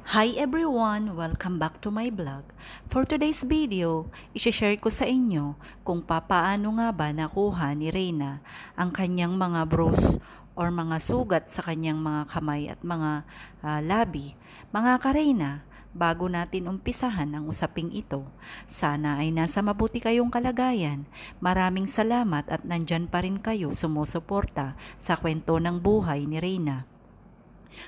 Hi everyone! Welcome back to my vlog. For today's video, i-share ko sa inyo kung papaano nga ba nakuha ni Reyna ang kanyang mga bruise or mga sugat sa kanyang mga kamay at mga labi. Mga ka-Reyna, bago natin umpisahan ang usaping ito, sana ay nasa mabuti kayong kalagayan. Maraming salamat at nandyan pa rin kayo sumusuporta sa kwento ng buhay ni Reyna.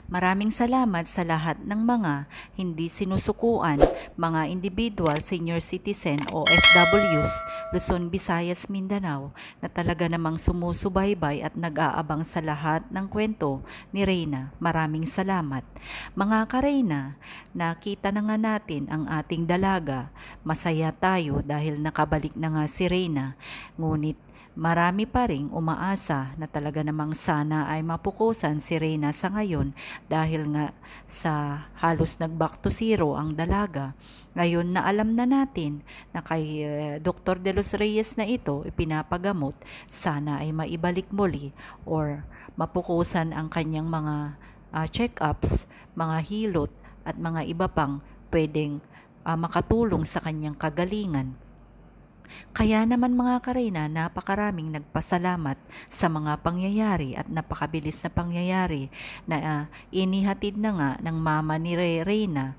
Maraming salamat sa lahat ng mga hindi sinusukuan, mga individual, senior citizen o OFWs, Luzon, Visayas, Mindanao na talaga namang sumusubaybay at nag-aabang sa lahat ng kwento ni Reyna. Maraming salamat. Mga ka-Reyna, nakita na nga natin ang ating dalaga. Masaya tayo dahil nakabalik na nga si Reyna. Ngunit marami pa ring umaasa na talaga namang sana ay mapukusan si Reyna sa ngayon dahil nga sa halos nag-back to zero ang dalaga. Ngayon na alam na natin na kay Dr. De Los Reyes na ito ipinapagamot, sana ay maibalik muli or mapukusan ang kanyang mga check-ups, mga hilot at mga iba pang pwedeng makatulong sa kanyang kagalingan. Kaya naman mga ka-Reyna, napakaraming nagpasalamat sa mga pangyayari at napakabilis na pangyayari na inihatid na nga ng mama ni Reyna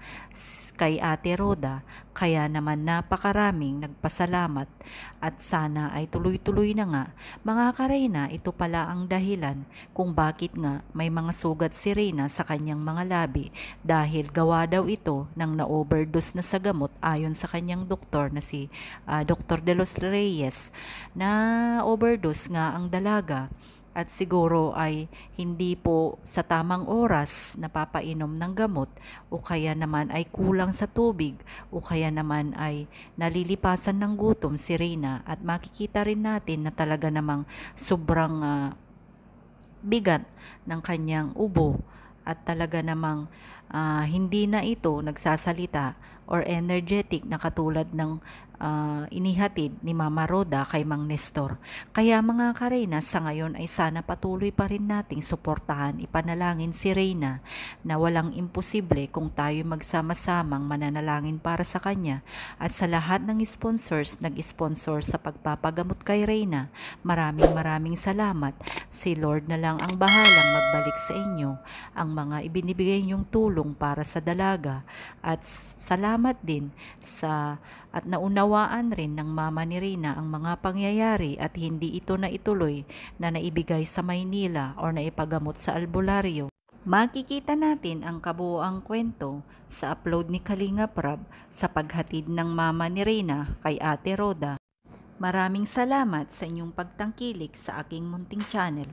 kay Ate Roda. Kaya naman napakaraming nagpasalamat at sana ay tuloy-tuloy na nga. Mga ka-Reyna, ito pala ang dahilan kung bakit nga may mga sugat si Reyna sa kanyang mga labi dahil gawa daw ito ng na-overdose na sa gamot ayon sa kanyang doktor na si Dr. De Los Reyes. Na overdose nga ang dalaga at siguro ay hindi po sa tamang oras napapainom ng gamot o kaya naman ay kulang sa tubig o kaya naman ay nalilipasan ng gutom si Reyna at makikita rin natin na talaga namang sobrang bigat ng kanyang ubo at talaga namang hindi na ito nagsasalita or energetic na katulad ng inihatid ni Mama Roda kay Mang Nestor. Kaya mga ka-Reyna, sa ngayon ay sana patuloy pa rin nating suportahan, ipanalangin si Reyna na walang imposible kung tayo magsama-samang mananalangin para sa kanya at sa lahat ng sponsors nag-sponsor sa pagpapagamot kay Reyna. Maraming salamat. Si Lord na lang ang bahalang magbalik sa inyo ang mga ibinibigay niyong tulong para sa dalaga at salamat din sa at naunawaan rin ng mama ni Reyna ang mga pangyayari at hindi ito na ituloy na naibigay sa Maynila o naipagamot sa albularyo. Makikita natin ang kabuoang kwento sa upload ni Kalinga Prab sa paghatid ng mama ni Reyna kay Ate Roda. Maraming salamat sa inyong pagtangkilik sa aking munting channel.